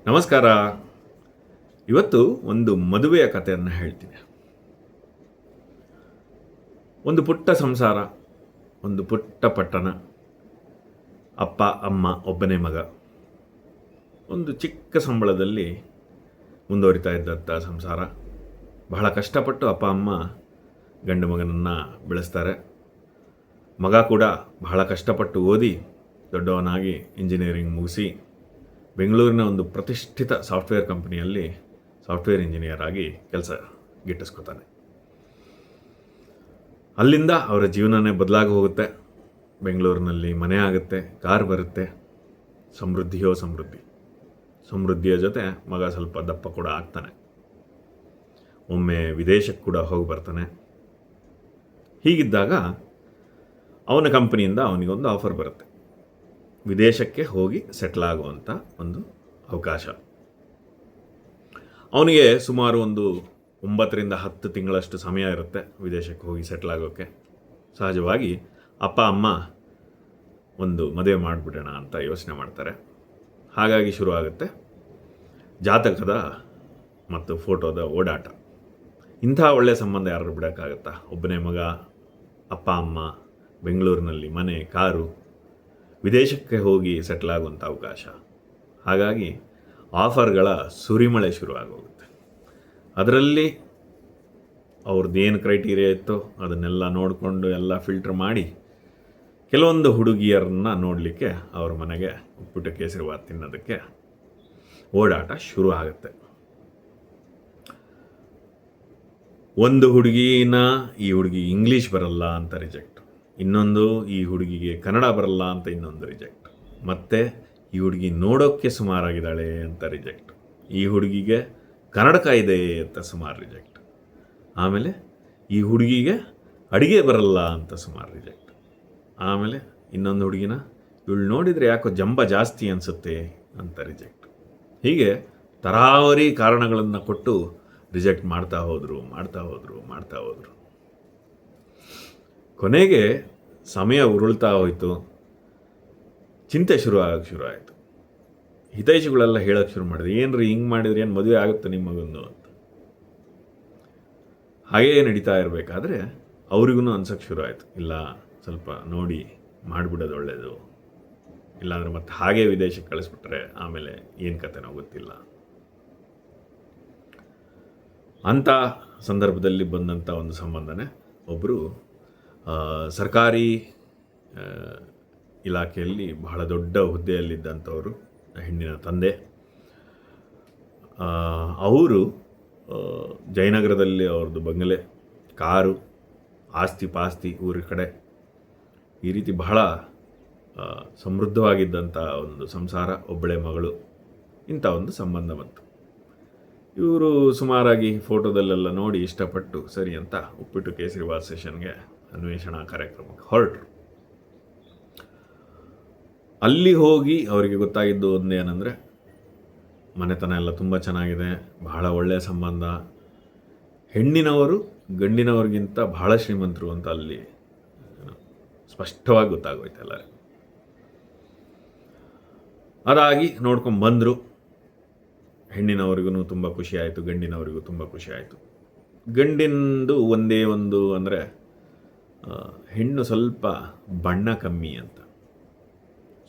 ನಮಸ್ಕಾರ. ಇವತ್ತು ಒಂದು ಮದುವೆಯ ಕಥೆಯನ್ನು ಹೇಳ್ತೀನಿ. ಒಂದು ಪುಟ್ಟ ಸಂಸಾರ, ಒಂದು ಪುಟ್ಟ ಪಟ್ಟಣ, ಅಪ್ಪ ಅಮ್ಮ, ಒಬ್ಬನೇ ಮಗ, ಒಂದು ಚಿಕ್ಕ ಸಂಬಳದಲ್ಲಿ ಮುಂದುವರಿತಾ ಇದ್ದಂಥ ಸಂಸಾರ. ಬಹಳ ಕಷ್ಟಪಟ್ಟು ಅಪ್ಪ ಅಮ್ಮ ಗಂಡು ಮಗನನ್ನು ಬೆಳೆಸ್ತಾರೆ. ಮಗ ಕೂಡ ಬಹಳ ಕಷ್ಟಪಟ್ಟು ಓದಿ ದೊಡ್ಡವನಾಗಿ ಇಂಜಿನಿಯರಿಂಗ್ ಮುಗಿಸಿ ಬೆಂಗಳೂರಿನ ಒಂದು ಪ್ರತಿಷ್ಠಿತ ಸಾಫ್ಟ್ವೇರ್ ಕಂಪನಿಯಲ್ಲಿ ಸಾಫ್ಟ್ವೇರ್ ಇಂಜಿನಿಯರ್ ಆಗಿ ಕೆಲಸ ಗಿಟ್ಟಿಸ್ಕೊತಾನೆ. ಅಲ್ಲಿಂದ ಅವರ ಜೀವನನೇ ಬದಲಾಗಿ ಹೋಗುತ್ತೆ. ಬೆಂಗಳೂರಿನಲ್ಲಿ ಮನೆ ಆಗುತ್ತೆ, ಕಾರ್ ಬರುತ್ತೆ, ಸಮೃದ್ಧಿಯೋ ಸಮೃದ್ಧಿ. ಸಮೃದ್ಧಿಯ ಜೊತೆ ಮಗ ಸ್ವಲ್ಪ ದಪ್ಪ ಕೂಡ ಆಗ್ತಾನೆ. ಒಮ್ಮೆ ವಿದೇಶಕ್ಕೆ ಕೂಡ ಹೋಗಿ ಬರ್ತಾನೆ. ಹೀಗಿದ್ದಾಗ ಅವನ ಕಂಪನಿಯಿಂದ ಅವನಿಗೊಂದು ಆಫರ್ ಬರುತ್ತೆ. ವಿದೇಶಕ್ಕೆ ಹೋಗಿ ಸೆಟ್ಲ್ ಆಗುವಂಥ ಒಂದು ಅವಕಾಶ. ಅವನಿಗೆ ಸುಮಾರು ಒಂದು 9 ರಿಂದ 10 ತಿಂಗಳಷ್ಟು ಸಮಯ ಇರುತ್ತೆ ವಿದೇಶಕ್ಕೆ ಹೋಗಿ ಸೆಟ್ಲ್ ಆಗೋಕ್ಕೆ. ಸಹಜವಾಗಿ ಅಪ್ಪ ಅಮ್ಮ ಒಂದು ಮದುವೆ ಮಾಡಿಬಿಡೋಣ ಅಂತ ಯೋಚನೆ ಮಾಡ್ತಾರೆ. ಹಾಗಾಗಿ ಶುರುವಾಗುತ್ತೆ ಜಾತಕದ ಮತ್ತು ಫೋಟೋದ ಓಡಾಟ. ಇಂಥ ಒಳ್ಳೆಯ ಸಂಬಂಧ ಯಾರು ಬಿಡೋಕ್ಕಾಗತ್ತಾ? ಒಬ್ಬನೇ ಮಗ, ಅಪ್ಪ ಅಮ್ಮ, ಬೆಂಗಳೂರಿನಲ್ಲಿ ಮನೆ, ಕಾರು, ವಿದೇಶಕ್ಕೆ ಹೋಗಿ ಸೆಟ್ಲ್ ಆಗುವಂಥ ಅವಕಾಶ. ಹಾಗಾಗಿ ಆಫರ್ಗಳ ಸುರಿಮಳೆ ಶುರುವಾಗೋಗುತ್ತೆ. ಅದರಲ್ಲಿ ಅವ್ರದ್ದೇನು ಕ್ರೈಟೀರಿಯಾ ಇತ್ತೋ ಅದನ್ನೆಲ್ಲ ನೋಡಿಕೊಂಡು ಎಲ್ಲ ಫಿಲ್ಟರ್ ಮಾಡಿ ಕೆಲವೊಂದು ಹುಡುಗಿಯರನ್ನು ನೋಡಲಿಕ್ಕೆ ಅವ್ರ ಮನೆಗೆ ಉಪ್ಪಿಟ್ಟು ಕೇಸರಿಬಾತ್ ತಿನ್ನೋದಕ್ಕೆ ಓಡಾಟ ಶುರು ಆಗುತ್ತೆ. ಒಂದು ಹುಡುಗಿನ ಈ ಹುಡುಗಿ ಇಂಗ್ಲೀಷ್ ಬರಲ್ಲ ಅಂತ ರಿಜೆಕ್ಟ್, ಇನ್ನೊಂದು ಈ ಹುಡುಗಿಗೆ ಕನ್ನಡ ಬರಲ್ಲ ಅಂತ ಇನ್ನೊಂದು ರಿಜೆಕ್ಟ್, ಮತ್ತು ಈ ಹುಡುಗಿ ನೋಡೋಕ್ಕೆ ಸುಮಾರಾಗಿದ್ದಾಳೆ ಅಂತ ರಿಜೆಕ್ಟ್, ಈ ಹುಡುಗಿಗೆ ಕನ್ನಡಕ ಇದೆ ಅಂತ ಸುಮಾರು ರಿಜೆಕ್ಟ್, ಆಮೇಲೆ ಈ ಹುಡುಗಿಗೆ ಅಡುಗೆ ಬರಲ್ಲ ಅಂತ ಸುಮಾರು ರಿಜೆಕ್ಟ್, ಆಮೇಲೆ ಇನ್ನೊಂದು ಹುಡುಗಿನ ಇವಳು ನೋಡಿದರೆ ಯಾಕೋ ಜಂಬ ಜಾಸ್ತಿ ಅನಿಸುತ್ತೆ ಅಂತ ರಿಜೆಕ್ಟ್. ಹೀಗೆ ತರಾವರಿ ಕಾರಣಗಳನ್ನು ಕೊಟ್ಟು ರಿಜೆಕ್ಟ್ ಮಾಡ್ತಾ ಹೋದರು. ಕೊನೆಗೆ ಸಮಯ ಉರುಳ್ತಾ ಹೋಯಿತು. ಚಿಂತೆ ಶುರುವಾಯಿತು. ಹಿತೈಷಿಗಳೆಲ್ಲ ಹೇಳೋಕ್ಕೆ ಶುರು ಮಾಡಿದೆ, ಏನ್ರಿ ಹಿಂಗೆ ಮಾಡಿದ್ರೆ ಏನು ಮದುವೆ ಆಗುತ್ತೆ ನಿಮ್ಮ ಮಗಂದು ಅಂತ. ಹಾಗೇ ನಡೀತಾ ಇರಬೇಕಾದ್ರೆ ಅವ್ರಿಗೂ ಅನ್ಸೋಕ್ಕೆ ಶುರು ಆಯಿತು, ಇಲ್ಲ ಸ್ವಲ್ಪ ನೋಡಿ ಮಾಡಿಬಿಡೋದು ಒಳ್ಳೆಯದು, ಇಲ್ಲಾಂದರೆ ಮತ್ತೆ ಹಾಗೇ ವಿದೇಶಕ್ಕೆ ಕಳಿಸ್ಬಿಟ್ರೆ ಆಮೇಲೆ ಏನು ಕಥೆನೋ ಗೊತ್ತಿಲ್ಲ ಅಂಥ ಸಂದರ್ಭದಲ್ಲಿ ಬಂದಂಥ ಒಂದು ಸಂಬಂಧನೇ ಒಬ್ಬರು ಸರ್ಕಾರಿ ಇಲಾಖೆಯಲ್ಲಿ ಬಹಳ ದೊಡ್ಡ ಹುದ್ದೆಯಲ್ಲಿದ್ದಂಥವರು, ಹೆಣ್ಣಿನ ತಂದೆ. ಅವರು ಜಯನಗರದಲ್ಲಿ ಅವ್ರದ್ದು ಬಂಗಲೆ, ಕಾರು, ಆಸ್ತಿ ಪಾಸ್ತಿ ಊರ ಕಡೆ, ಈ ರೀತಿ ಬಹಳ ಸಮೃದ್ಧವಾಗಿದ್ದಂಥ ಒಂದು ಸಂಸಾರ, ಒಬ್ಬಳೆ ಮಗಳು, ಇಂಥ ಒಂದು ಸಂಬಂಧ ಬಂತು. ಇವರು ಸುಮಾರಾಗಿ ಫೋಟೋದಲ್ಲೆಲ್ಲ ನೋಡಿ ಇಷ್ಟಪಟ್ಟು ಸರಿ ಅಂತ ಉಪ್ಪಿಟ್ಟು ಕೇಸರಿಬಾತ್ ಸೆಷನ್ಗೆ ಅನ್ವೇಷಣಾ ಕಾರ್ಯಕ್ರಮಕ್ಕೆ ಹೊರಟರು. ಅಲ್ಲಿ ಹೋಗಿ ಅವರಿಗೆ ಗೊತ್ತಾಗಿದ್ದು ಒಂದೇನೆಂದರೆ, ಮನೆತನ ಎಲ್ಲ ತುಂಬ ಚೆನ್ನಾಗಿದೆ, ಬಹಳ ಒಳ್ಳೆಯ ಸಂಬಂಧ, ಹೆಣ್ಣಿನವರು ಗಂಡಿನವ್ರಿಗಿಂತ ಬಹಳ ಶ್ರೀಮಂತರು ಅಂತ ಅಲ್ಲಿ ಸ್ಪಷ್ಟವಾಗಿ ಗೊತ್ತಾಗೋಯ್ತು ಎಲ್ಲರಿಗೂ. ಅದಾಗಿ ನೋಡ್ಕೊಂಡು ಬಂದರು. ಹೆಣ್ಣಿನವ್ರಿಗೂ ತುಂಬ ಖುಷಿ ಆಯಿತು, ಗಂಡಿನವರಿಗೂ ತುಂಬ ಖುಷಿ ಆಯಿತು. ಗಂಡಿಂದು ಒಂದೇ ಒಂದು ಅಂದರೆ ಹೆಣ್ಣು ಸ್ವಲ್ಪ ಬಣ್ಣ ಕಮ್ಮಿ ಅಂತ.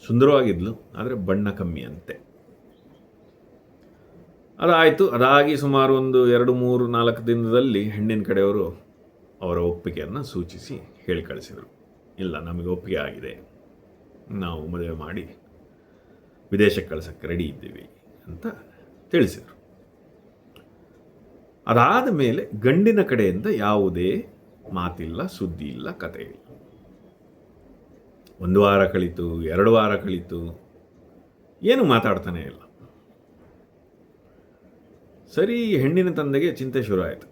ಸುಂದರವಾಗಿದ್ಲು, ಆದರೆ ಬಣ್ಣ ಕಮ್ಮಿ ಅಂತೆ. ಅದಾಯಿತು. ಅದಾಗಿ ಸುಮಾರು ಒಂದು 2, 3, 4 ದಿನದಲ್ಲಿ ಹೆಣ್ಣಿನ ಕಡೆಯವರು ಅವರ ಒಪ್ಪಿಗೆಯನ್ನು ಸೂಚಿಸಿ ಹೇಳಿ ಕಳಿಸಿದರು, ಇಲ್ಲ ನಮಗೆ ಒಪ್ಪಿಗೆ ಆಗಿದೆ, ನಾವು ಮದುವೆ ಮಾಡಿ ವಿದೇಶಕ್ಕೆ ಕಳ್ಸೋಕ್ಕೆ ರೆಡಿ ಇದ್ದೀವಿ ಅಂತ ತಿಳಿಸಿದರು. ಅದಾದ ಮೇಲೆ ಗಂಡಿನ ಕಡೆಯಿಂದ ಯಾವುದೇ ಮಾತಿಲ್ಲ, ಸುದ್ದಿ ಇಲ್ಲ, ಕತೆ ಇಲ್ಲ. 1 ವಾರ ಕಳೀತು, 2 ವಾರ ಕಳೀತು, ಏನು ಮಾತಾಡ್ತಾನೆ ಇಲ್ಲ. ಸರಿ, ಹೆಣ್ಣಿನ ತಂದೆಗೆ ಚಿಂತೆ ಶುರು ಆಯಿತು.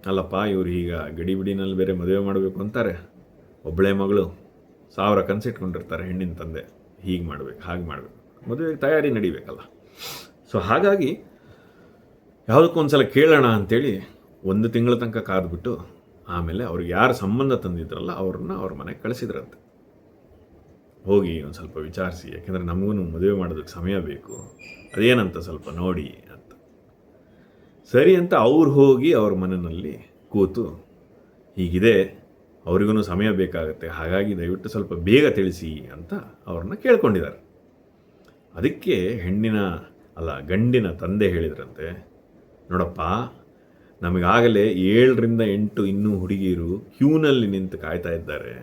ಅಲ್ಲಪ್ಪ, ಇವರು ಈಗ ಗಡಿಬಿಡಿನಲ್ಲಿ ಬೇರೆ ಮದುವೆ ಮಾಡಬೇಕು ಅಂತಾರೆ, ಒಬ್ಬಳೇ ಮಗಳು, 1000 ಕನಸಿಟ್ಕೊಂಡಿರ್ತಾರೆ ಹೆಣ್ಣಿನ ತಂದೆ, ಹೀಗೆ ಮಾಡಬೇಕು, ಹಾಗೆ ಮಾಡಬೇಕು, ಮದುವೆಗೆ ತಯಾರಿ ನಡಿಬೇಕಲ್ಲ. ಸೊ ಹಾಗಾಗಿ ಯಾವುದಕ್ಕೊಂದು ಸಲ ಕೇಳೋಣ ಅಂಥೇಳಿ 1 ತಿಂಗಳ ತನಕ ಕಾದ್ಬಿಟ್ಟು ಆಮೇಲೆ ಅವ್ರಿಗೆ ಯಾರು ಸಂಬಂಧ ತಂದಿದ್ರಲ್ಲ ಅವ್ರನ್ನ ಅವ್ರ ಮನೆಗೆ ಕಳಿಸಿದ್ರಂತೆ. ಹೋಗಿ ಒಂದು ಸ್ವಲ್ಪ ವಿಚಾರಿಸಿ, ಯಾಕೆಂದರೆ ನಮಗೂ ಮದುವೆ ಮಾಡೋದಕ್ಕೆ ಸಮಯ ಬೇಕು, ಅದೇನಂತ ಸ್ವಲ್ಪ ನೋಡಿ ಅಂತ. ಸರಿ ಅಂತ ಅವ್ರು ಹೋಗಿ ಅವ್ರ ಮನೆಯಲ್ಲಿ ಕೂತು, ಹೀಗಿದೆ, ಅವ್ರಿಗೂ ಸಮಯ ಬೇಕಾಗುತ್ತೆ, ಹಾಗಾಗಿ ದಯವಿಟ್ಟು ಸ್ವಲ್ಪ ಬೇಗ ತಿಳಿಸಿ ಅಂತ ಅವ್ರನ್ನ ಕೇಳ್ಕೊಂಡಿದ್ದಾರೆ. ಅದಕ್ಕೆ ಗಂಡಿನ ತಂದೆ ಹೇಳಿದ್ರಂತೆ, ನೋಡಪ್ಪ, ನಮಗಾಗಲೇ 7 ರಿಂದ 8 ಇನ್ನೂ ಹುಡುಗಿಯರು ಕ್ಯೂನಲ್ಲಿ ನಿಂತು ಕಾಯ್ತಾ ಇದ್ದಾರೆ.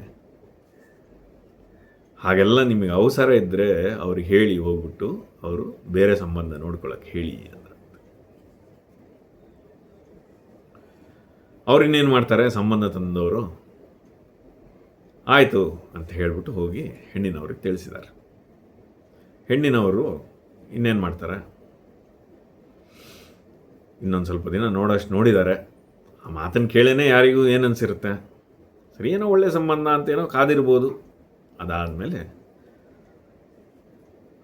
ಹಾಗೆಲ್ಲ ನಿಮಗೆ ಅವಸರ ಇದ್ದರೆ ಅವ್ರಿಗೆ ಹೇಳಿ ಹೋಗ್ಬಿಟ್ಟು ಅವರು ಬೇರೆ ಸಂಬಂಧ ನೋಡ್ಕೊಳಕ್ಕೆ ಹೇಳಿ ಅಂದ್ರೆ. ಅವ್ರು ಇನ್ನೇನು ಮಾಡ್ತಾರೆ, ಸಂಬಂಧ ತಂದವರು ಆಯಿತು ಅಂತ ಹೇಳಿಬಿಟ್ಟು ಹೋಗಿ ಹೆಣ್ಣಿನವ್ರಿಗೆ ತಿಳಿಸಿದ್ದಾರೆ. ಹೆಣ್ಣಿನವರು ಇನ್ನೇನು ಮಾಡ್ತಾರೆ, ಇನ್ನೊಂದು ಸ್ವಲ್ಪ ದಿನ ನೋಡಿದ್ದಾರೆ. ಆ ಮಾತನ್ನು ಕೇಳೇನೆ ಯಾರಿಗೂ ಏನು ಅನಿಸಿರುತ್ತೆ, ಸರಿ ಏನೋ ಒಳ್ಳೆಯ ಸಂಬಂಧ ಅಂತೇನೋ ಕಾದಿರ್ಬೋದು. ಅದಾದಮೇಲೆ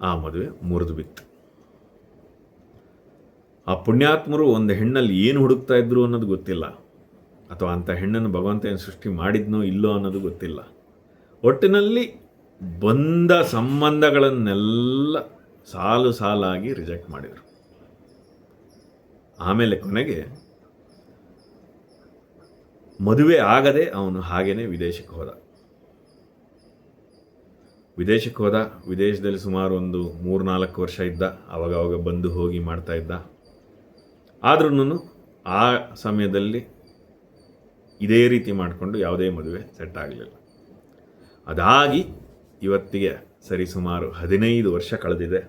ಆ ಮದುವೆ ಮುರಿದು ಬಿತ್ತು. ಆ ಪುಣ್ಯಾತ್ಮರು ಒಂದು ಹೆಣ್ಣಲ್ಲಿ ಏನು ಹುಡುಕ್ತಾ ಇದ್ರು ಅನ್ನೋದು ಗೊತ್ತಿಲ್ಲ, ಅಥವಾ ಅಂಥ ಹೆಣ್ಣನ್ನು ಭಗವಂತ ಏನು ಸೃಷ್ಟಿ ಮಾಡಿದ್ನೋ ಇಲ್ಲೋ ಅನ್ನೋದು ಗೊತ್ತಿಲ್ಲ. ಒಟ್ಟಿನಲ್ಲಿ ಬಂದ ಸಂಬಂಧಗಳನ್ನೆಲ್ಲ ಸಾಲು ಸಾಲಾಗಿ ರಿಜೆಕ್ಟ್ ಮಾಡಿದರು. ಆಮೇಲೆ ಕೊನೆಗೆ ಮದುವೆ ಆಗದೆ ಅವನು ಹಾಗೇನೆ ವಿದೇಶಕ್ಕೆ ಹೋದ. ವಿದೇಶದಲ್ಲಿ ಸುಮಾರು ಒಂದು 3-4 ವರ್ಷ ಇದ್ದ. ಅವಾಗವಾಗ ಬಂದು ಹೋಗಿ ಮಾಡ್ತಾ ಇದ್ದ. ಆದ್ರೂ ಆ ಸಮಯದಲ್ಲಿ ಇದೇ ರೀತಿ ಮಾಡಿಕೊಂಡು ಯಾವುದೇ ಮದುವೆ ಸೆಟ್ ಆಗಲಿಲ್ಲ. ಅದಾಗಿ ಇವತ್ತಿಗೆ ಸರಿ ಸುಮಾರು 15 ವರ್ಷ ಕಳೆದಿದೆ.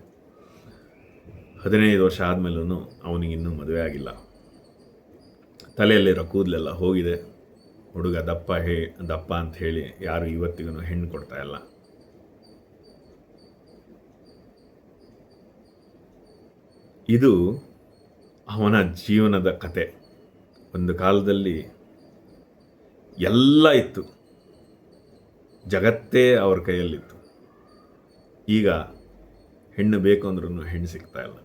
15 ವರ್ಷ ಆದಮೇಲೂ ಅವನಿಗಿನ್ನೂ ಮದುವೆ ಆಗಿಲ್ಲ. ತಲೆಯಲ್ಲಿರೋ ಕೂದಲೆಲ್ಲ ಹೋಗಿದೆ. ಹುಡುಗ ದಪ್ಪ ಅಂತ ಹೇಳಿ ಯಾರು ಇವತ್ತಿಗೂ ಹೆಣ್ಣು ಕೊಡ್ತಾ ಇಲ್ಲ. ಇದು ಅವನ ಜೀವನದ ಕತೆ. ಒಂದು ಕಾಲದಲ್ಲಿ ಎಲ್ಲ ಇತ್ತು, ಜಗತ್ತೇ ಅವ್ರ ಕೈಯಲ್ಲಿತ್ತು. ಈಗ ಹೆಣ್ಣು ಬೇಕು ಅಂದ್ರೂ ಹೆಣ್ಣು ಸಿಗ್ತಾ ಇಲ್ಲ.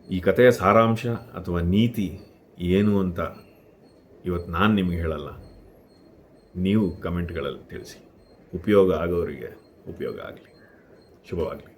ಈ ಕಥೆಯ ಸಾರಾಂಶ ಅಥವಾ ನೀತಿ ಏನು ಅಂತ ಇವತ್ತು ನಾನು ನಿಮಗೆ ಹೇಳಲ್ಲ, ನೀವು ಕಮೆಂಟ್ಗಳಲ್ಲಿ ತಿಳಿಸಿ. ಉಪಯೋಗ ಆಗೋರಿಗೆ ಉಪಯೋಗ ಆಗಲಿ. ಶುಭವಾಗಲಿ.